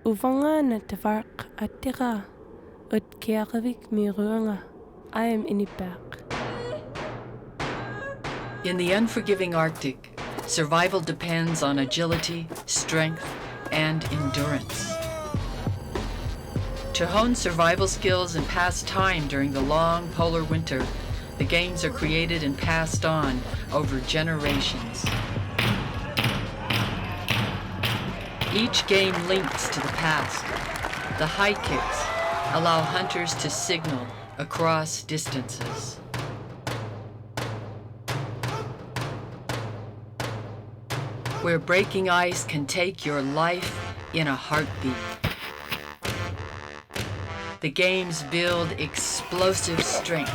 Uvanga na tavark atira ut kiaravik miruanga. I am inipek. In the unforgiving Arctic, survival depends on agility, strength, and endurance. To hone survival skills and pass time during the long polar winter, the games are created and passed on over generations. Each game links to the past. The high kicks allow hunters to signal across distances. Where breaking ice can take your life in a heartbeat. The games build explosive strength,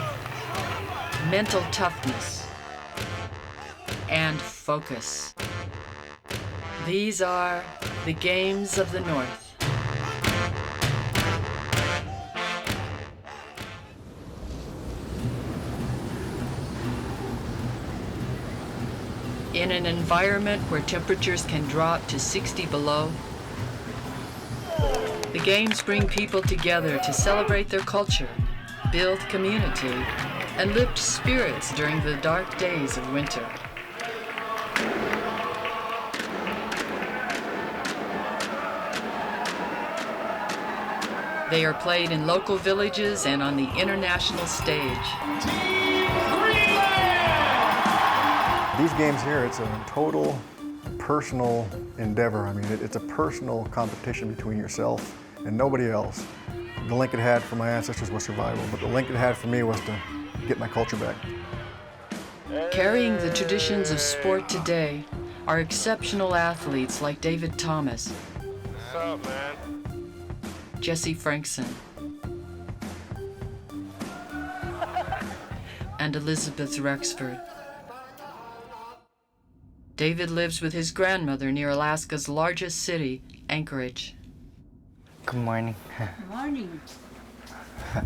mental toughness, and focus. These are the Games of the North. In an environment where temperatures can drop to 60 below, the games bring people together to celebrate their culture, build community, and lift spirits during the dark days of winter. They are played in local villages and on the international stage. These games here, it's a total personal endeavor. I mean, it's a personal competition between yourself and nobody else. The link it had for my ancestors was survival, but the link it had for me was to get my culture back. Carrying the traditions of sport today are exceptional athletes like David Thomas, What's up, man? Jesse Frankson, and Elizabeth Rexford. David lives with his grandmother near Alaska's largest city, Anchorage. Good morning. Good morning. You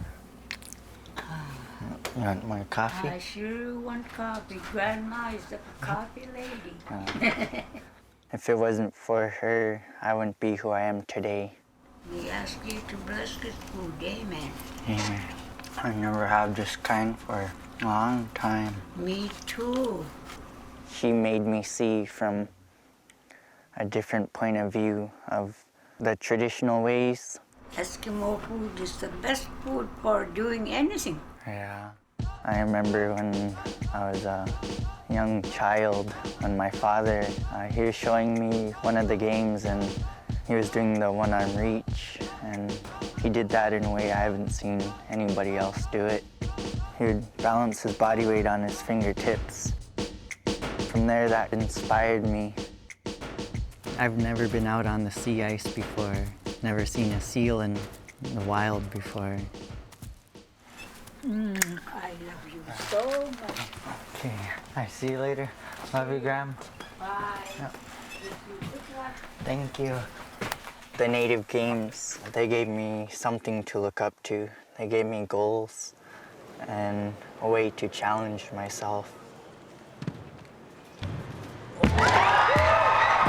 want more coffee? I sure want coffee. Grandma is the coffee lady. If it wasn't for her, I wouldn't be who I am today. We ask you to bless this food, amen. Yeah. I never have this kind for a long time. Me too. She made me see from a different point of view of the traditional ways. Eskimo food is the best food for doing anything. Yeah. I remember when I was a young child, when my father, he was showing me one of the games and he was doing the one-arm reach, and he did that in a way I haven't seen anybody else do it. He would balance his body weight on his fingertips. From there, that inspired me. I've never been out on the sea ice before, never seen a seal in the wild before. I love you so much. Okay, I see you later. Love you, Graham. Bye. Yep. Thank you. The Native Games, they gave me something to look up to. They gave me goals and a way to challenge myself.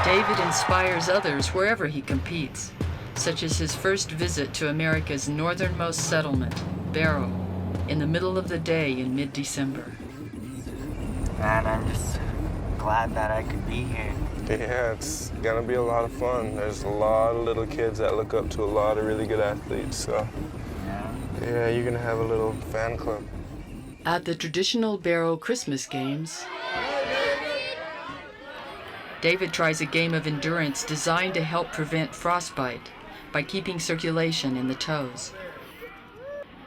David inspires others wherever he competes, such as his first visit to America's northernmost settlement, Barrow, in the middle of the day in mid-December. And I'm just glad that I could be here. Yeah, it's gonna be a lot of fun. There's a lot of little kids that look up to a lot of really good athletes, so yeah, you're gonna have a little fan club. At the traditional Barrow Christmas games, David tries a game of endurance designed to help prevent frostbite by keeping circulation in the toes.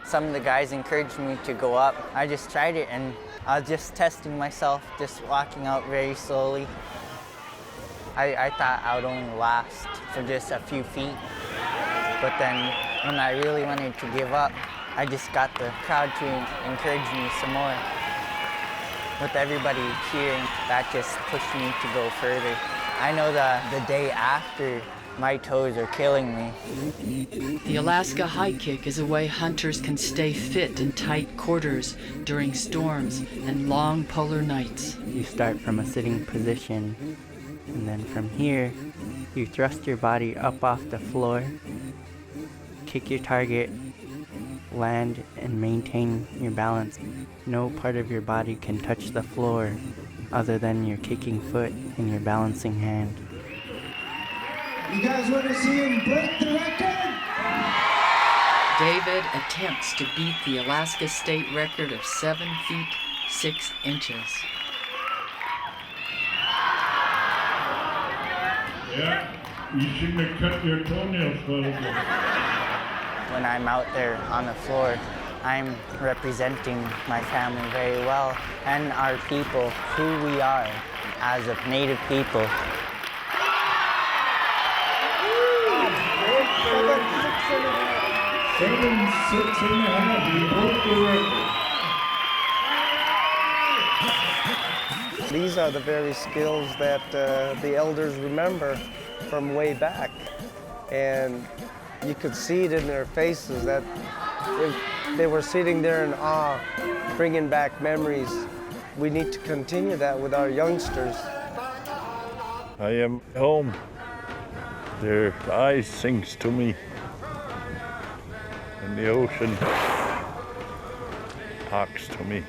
Some of the guys encouraged me to go up. I just tried it and I was just testing myself, just walking out very slowly. I thought I would only last for just a few feet, but then when I really wanted to give up, I just got the crowd to encourage me some more. With everybody cheering, that just pushed me to go further. I know the day after, my toes are killing me. The Alaska high kick is a way hunters can stay fit in tight quarters during storms and long polar nights. You start from a sitting position, and then from here, You thrust your body up off the floor, kick your target, land, and maintain your balance. No part of your body can touch the floor other than your kicking foot and your balancing hand. You guys want to see him break the record? David attempts to beat the Alaska state record of 7 feet 6 inches. Yeah, you shouldn't have cut your toenails, fellas. When I'm out there on the floor, I'm representing my family very well and our people, who we are as a Native people. 7, 6.5, you broke the record. These are the very skills that the elders remember from way back. And you could see it in their faces that they were sitting there in awe, bringing back memories. We need to continue that with our youngsters. I am home. Their eyes sings to me. And the ocean talks to me.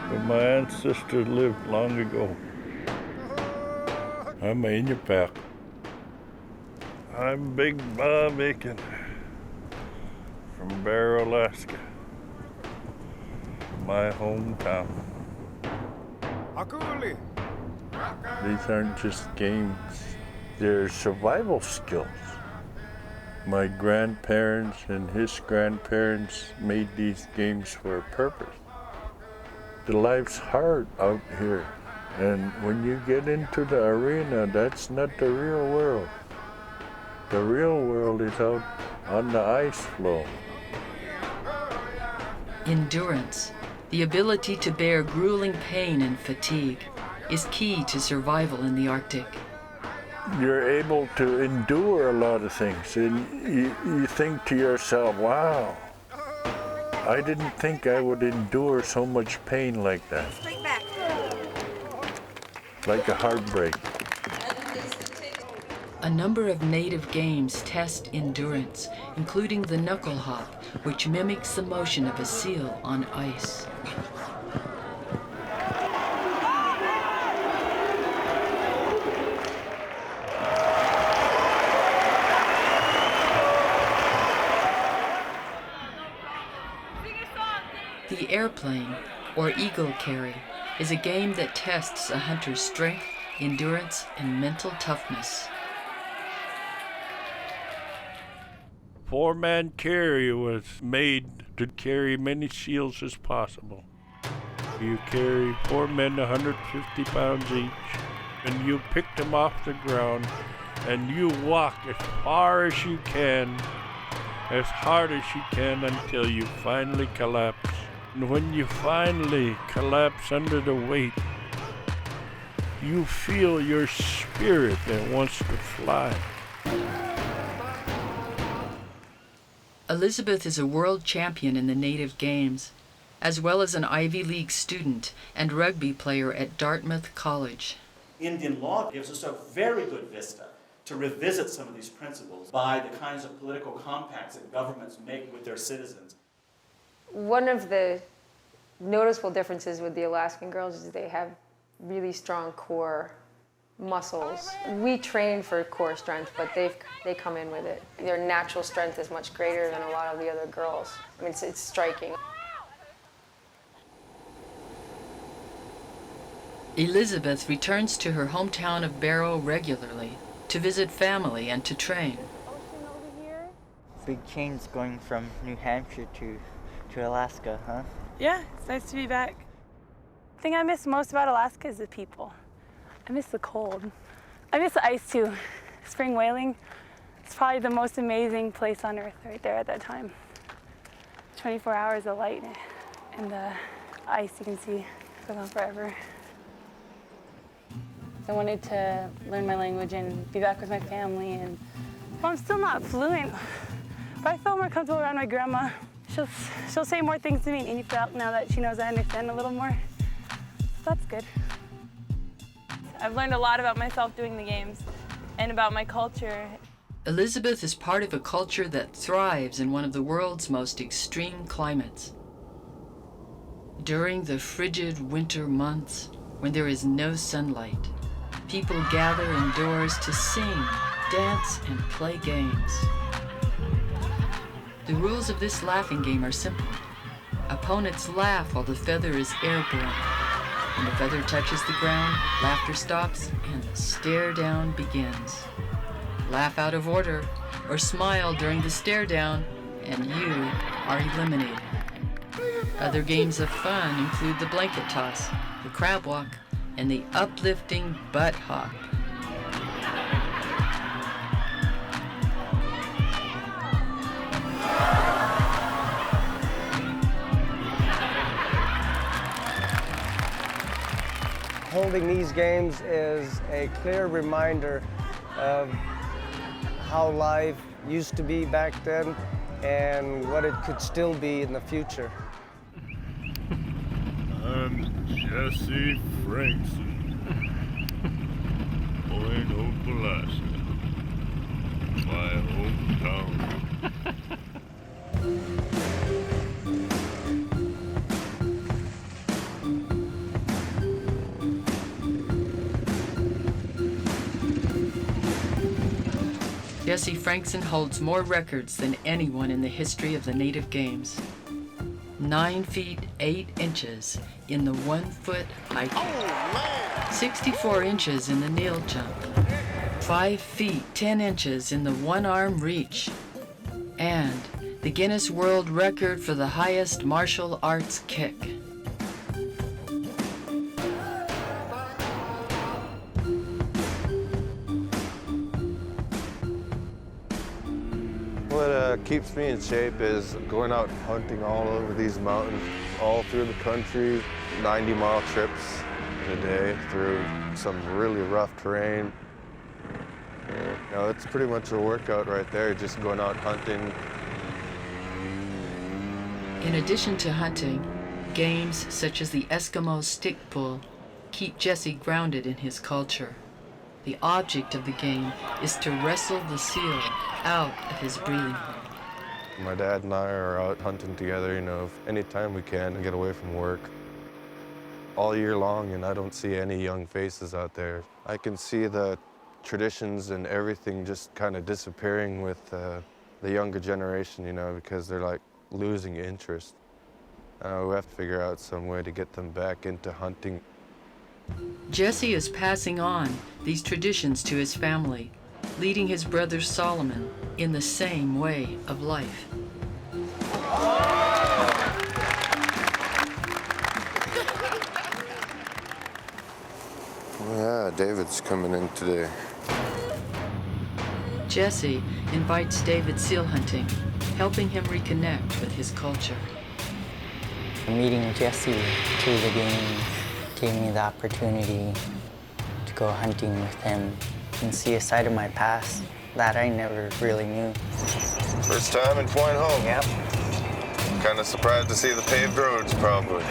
But my ancestors lived long ago. I'm in your pack. I'm Big Bob Aiken from Barrow, Alaska, my hometown. These aren't just games, they're survival skills. My grandparents and his grandparents made these games for a purpose. The life's hard out here, and when you get into the arena, that's not the real world. The real world is out on the ice floe. Endurance, the ability to bear grueling pain and fatigue, is key to survival in the Arctic. You're able to endure a lot of things, and you think to yourself, wow, I didn't think I would endure so much pain like that. Straight back. Like a heartbreak. A number of native games test endurance, including the knuckle hop, which mimics the motion of a seal on ice. The airplane, or eagle carry, is a game that tests a hunter's strength, endurance, and mental toughness. 4-man carry was made to carry many seals as possible. You carry 4 men 150 pounds each, and you pick them off the ground, and you walk as far as you can, as hard as you can, until you finally collapse. And when you finally collapse under the weight, you feel your spirit that wants to fly. Elizabeth is a world champion in the native games, as well as an Ivy League student and rugby player at Dartmouth College. Indian law gives us a very good vista to revisit some of these principles by the kinds of political compacts that governments make with their citizens. One of the noticeable differences with the Alaskan girls is they have really strong core muscles. We train for core strength, but they come in with it. Their natural strength is much greater than a lot of the other girls. I mean, it's striking. Elizabeth returns to her hometown of Barrow regularly to visit family and to train. Big change going from New Hampshire to Alaska, huh? Yeah, it's nice to be back. The thing I miss most about Alaska is the people. I miss the cold. I miss the ice too. Spring whaling, it's probably the most amazing place on earth right there at that time. 24 hours of light and the ice you can see goes on forever. I wanted to learn my language and be back with my family. And well, I'm still not fluent, but I felt more comfortable around my grandma. she'll say more things to me, and you feel now that she knows I understand a little more. So that's good. I've learned a lot about myself doing the games and about my culture. Elizabeth is part of a culture that thrives in one of the world's most extreme climates. During the frigid winter months, when there is no sunlight, people gather indoors to sing, dance, and play games. The rules of this laughing game are simple. Opponents laugh while the feather is airborne. When the feather touches the ground, laughter stops and the stare down begins. Laugh out of order or smile during the stare down and you are eliminated. Other games of fun include the blanket toss, the crab walk, and the uplifting butt hop. Holding these games is a clear reminder of how life used to be back then and what it could still be in the future. I'm Jesse Frankson, Point Hope, Alaska, my hometown. Jesse Frankson holds more records than anyone in the history of the Native Games. 9 feet 8 inches in the 1 foot high kick. 64 inches in the kneel jump. 5 feet 10 inches in the one-arm reach. And the Guinness World Record for the highest martial arts kick. What keeps me in shape is going out hunting all over these mountains, all through the country, 90-mile trips in a day through some really rough terrain. You know, it's pretty much a workout right there, just going out hunting. In addition to hunting, games such as the Eskimo stick pull keep Jesse grounded in his culture. The object of the game is to wrestle the seal out of his breathing hole. My dad and I are out hunting together, you know, anytime we can to get away from work. All year long, and I don't see any young faces out there. I can see the traditions and everything just kind of disappearing with the younger generation, you know, because they're like losing interest. We have to figure out some way to get them back into hunting. Jesse is passing on these traditions to his family, leading his brother Solomon in the same way of life. Yeah, David's coming in today. Jesse invites David seal hunting, helping him reconnect with his culture. Meeting Jesse through the game gave me the opportunity to go hunting with him and see a side of my past that I never really knew. First time in Point Hope. Yep. Kind of surprised to see the paved roads, probably.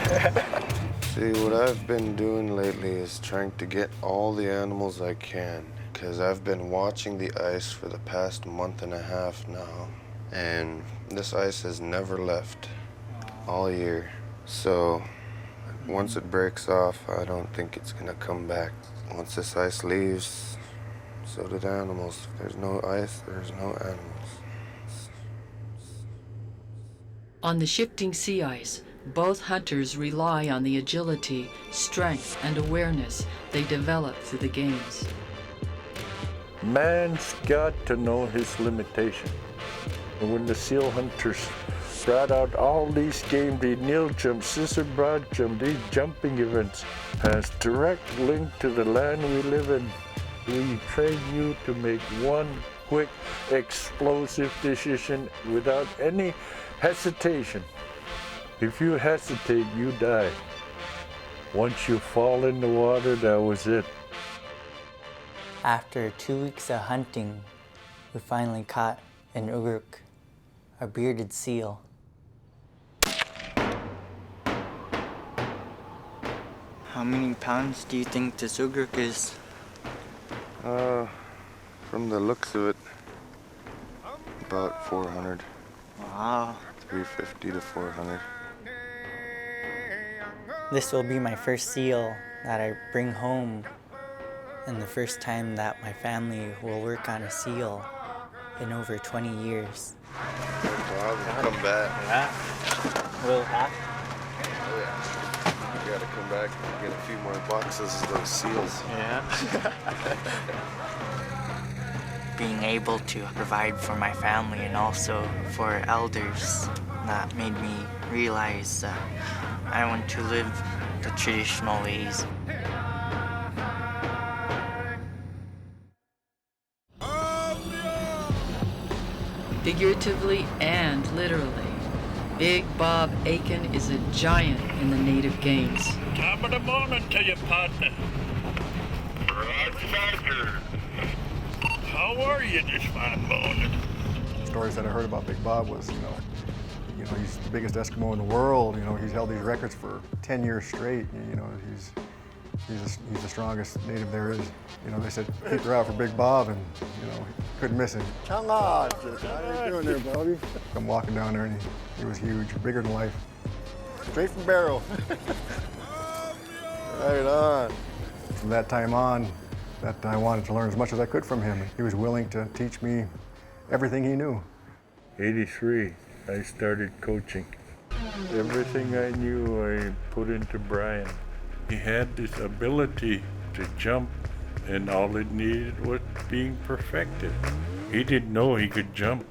See, what I've been doing lately is trying to get all the animals I can, because I've been watching the ice for the past month and a half now, and this ice has never left all year. So once it breaks off, I don't think it's gonna come back. Once this ice leaves, so do the animals. If there's no ice, there's no animals. On the shifting sea ice, both hunters rely on the agility, strength, and awareness they develop through the games. Man's got to know his limitation. And when the seal hunters brought out all these games, the kneel jump, scissor broad jump, these jumping events, has direct link to the land we live in. We train you to make one quick, explosive decision without any hesitation. If you hesitate, you die. Once you fall in the water, that was it. After 2 weeks of hunting, we finally caught an uruk, a bearded seal. How many pounds do you think the Sugruk is? From the looks of it, about 400. Wow. 350 to 400. This will be my first seal that I bring home, and the first time that my family will work on a seal in over 20 years. Bob, come back. Yeah. We'll have. Oh yeah. You gotta come back and get a few more boxes of those seals. Yeah. Being able to provide for my family and also for elders, that made me realize that I want to live the traditional ways. Figuratively and literally, Big Bob Aiken is a giant in the native games. Top of the morning to you, partner. How are you this fine morning? Stories that I heard about Big Bob was, he's the biggest Eskimo in the world. He's held these records for 10 years straight. He's the strongest native there is. They said keep her out for Big Bob, and couldn't miss him. Come on, how you doing there, Bobby? I'm walking down there, and he was huge, bigger than life. Straight from Barrow. Right on. From that time on, that I wanted to learn as much as I could from him. He was willing to teach me everything he knew. 83, I started coaching. Everything I knew, I put into Brian. He had this ability to jump, and all it needed was being perfected. He didn't know he could jump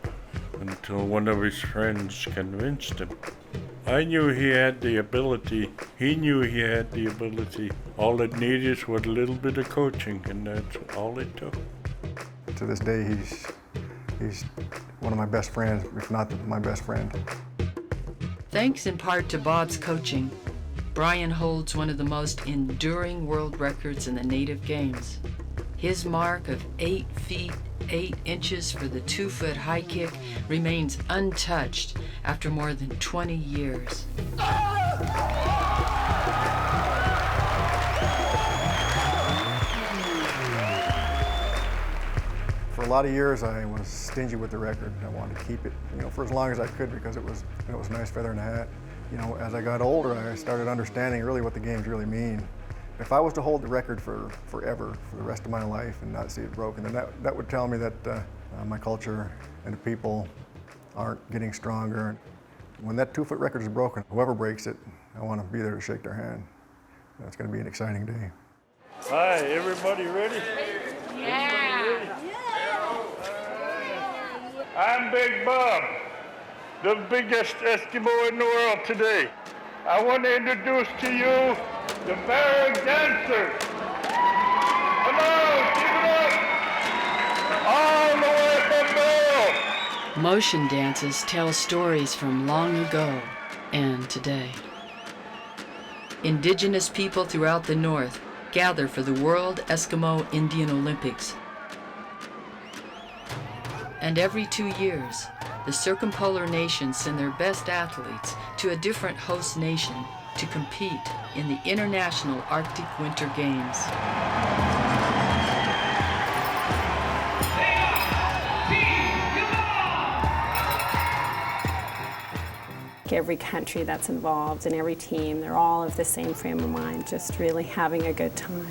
until one of his friends convinced him. I knew he had the ability. He knew he had the ability. All it needed was a little bit of coaching, and that's all it took. To this day, he's one of my best friends, if not my best friend. Thanks in part to Bob's coaching, Brian holds one of the most enduring world records in the native games. His mark of 8 feet 8 inches for the 2-foot high kick remains untouched after more than 20 years. For a lot of years, I was stingy with the record. I wanted to keep it, for as long as I could because it was a nice feather in the hat. As I got older, I started understanding really what the games really mean. If I was to hold the record forever, for the rest of my life, and not see it broken, then that would tell me that my culture and the people aren't getting stronger. When that 2-foot record is broken, whoever breaks it, I want to be there to shake their hand. It's going to be an exciting day. Hi, everybody ready? Yeah. I'm Big Bob, the biggest Eskimo in the world today. I want to introduce to you the Barrow Dancers. Come on, keep it up! All the way from Barrow! Motion dances tell stories from long ago and today. Indigenous people throughout the North gather for the World Eskimo Indian Olympics. And every 2 years, the circumpolar nations send their best athletes to a different host nation to compete in the International Arctic Winter Games. Every country that's involved and every team, they're all of the same frame of mind, just really having a good time.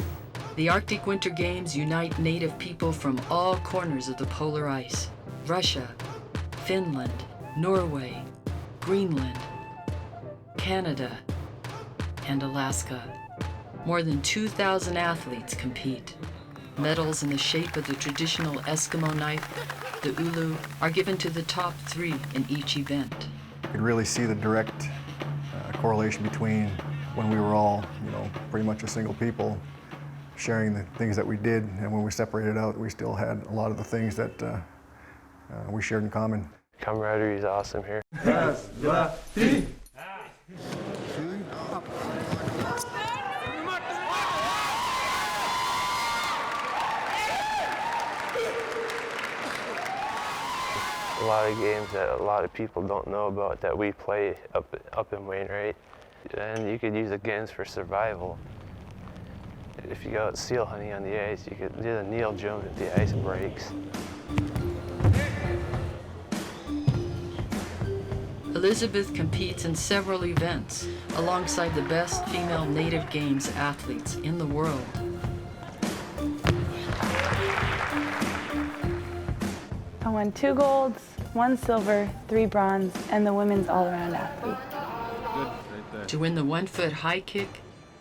The Arctic Winter Games unite native people from all corners of the polar ice. Russia, Finland, Norway, Greenland, Canada, and Alaska. More than 2,000 athletes compete. Medals in the shape of the traditional Eskimo knife, the ulu, are given to the top 3 in each event. You could really see the direct correlation between when we were all, pretty much a single people, sharing the things that we did, and when we separated out, we still had a lot of the things that we shared in common. Camaraderie is awesome here. A lot of games that a lot of people don't know about that we play up in Wainwright. And you could use the games for survival. if you go out seal hunting on the ice, you could do the Neil Jones if the ice breaks. Elizabeth competes in several events alongside the best female Native Games athletes in the world. I won 2 golds, 1 silver, 3 bronze, and the women's all-around athlete. To win the 1-foot high kick,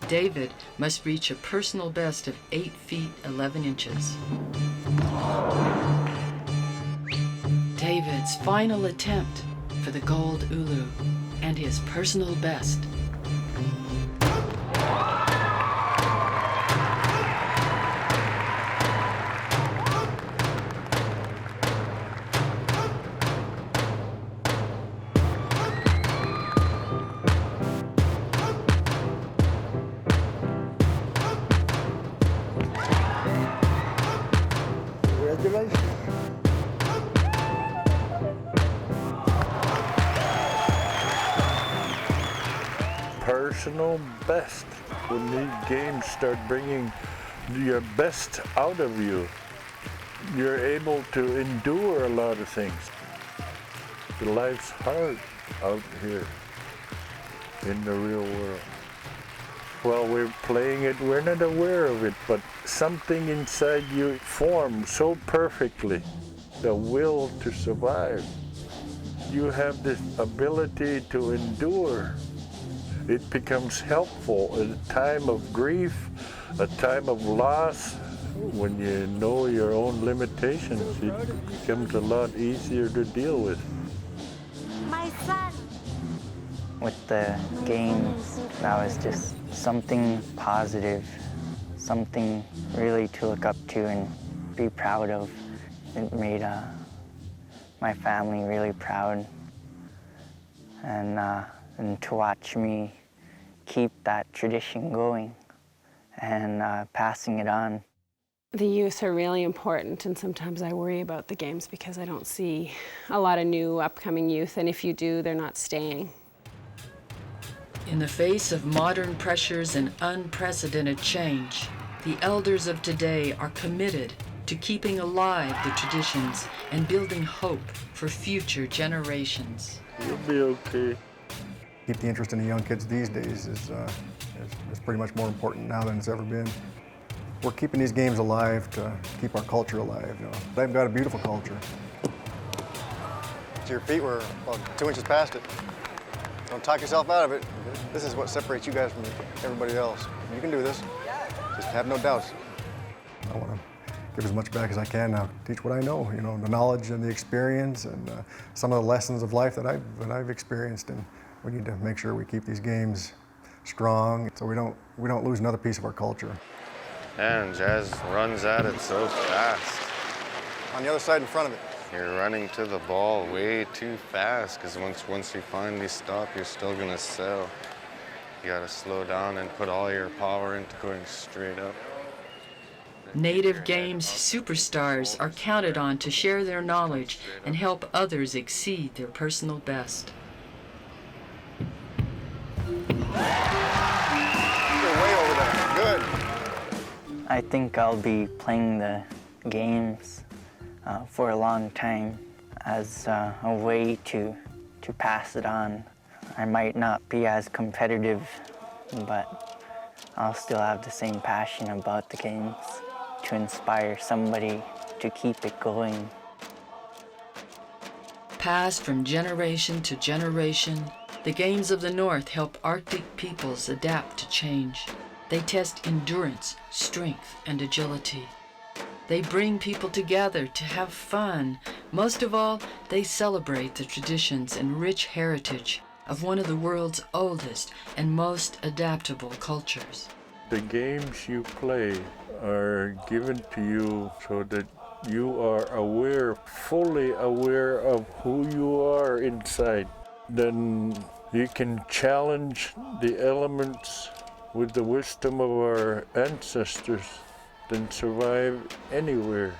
David must reach a personal best of 8 feet 11 inches. David's final attempt for the gold ulu and his personal best. Congratulations. Personal best. When these games start bringing your best out of you, you're able to endure a lot of things. Life's hard out here in the real world. While we're playing it, we're not aware of it, but something inside you forms so perfectly, the will to survive. You have this ability to endure. It becomes helpful at a time of grief, a time of loss. When you know your own limitations, it becomes a lot easier to deal with. My son. With the games, that was just something positive, something really to look up to and be proud of. It made my family really proud, and to watch me keep that tradition going and passing it on. The youth are really important, and sometimes I worry about the games because I don't see a lot of new upcoming youth, and if you do, they're not staying. In the face of modern pressures and unprecedented change, the elders of today are committed to keeping alive the traditions and building hope for future generations. You'll be okay. Keep the interest in the young kids these days is pretty much more important now than it's ever been. We're keeping these games alive to keep our culture alive. You know. They've got a beautiful culture. So your feet were about 2 inches past it. Don't talk yourself out of it. This is what separates you guys from everybody else. You can do this. Just have no doubts. I want to give as much back as I can now. Teach what I know. You know, the knowledge and the experience and some of the lessons of life that I've experienced. And we need to make sure we keep these games strong so we don't lose another piece of our culture. And Jazz runs at it so fast. On the other side in front of it. You're running to the ball way too fast, because once you finally stop, you're still gonna sell. You gotta slow down and put all your power into going straight up. Native Games superstars are counted on to share their knowledge and help others exceed their personal best. You're way over there. Good. I think I'll be playing the games for a long time as a way to pass it on. I might not be as competitive, but I'll still have the same passion about the games to inspire somebody to keep it going. Passed from generation to generation, the Games of the North help Arctic peoples adapt to change. They test endurance, strength, and agility. They bring people together to have fun. Most of all, they celebrate the traditions and rich heritage of one of the world's oldest and most adaptable cultures. The games you play are given to you so that you are aware, fully aware of who you are inside. Then you can challenge the elements with the wisdom of our ancestors and survive anywhere.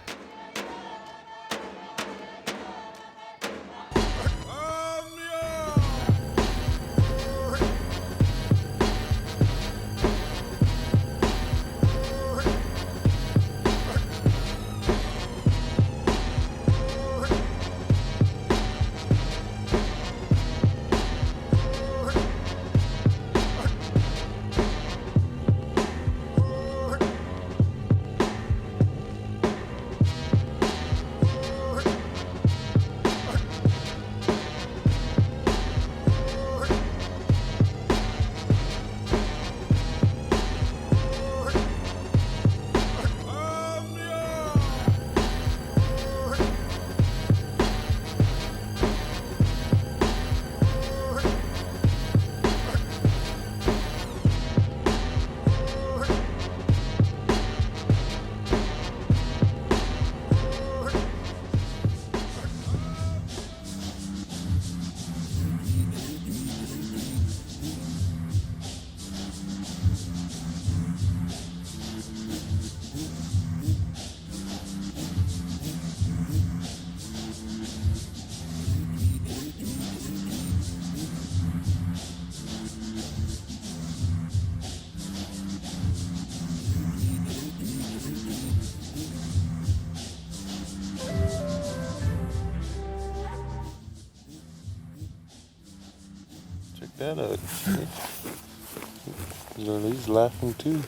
that up. He's laughing too.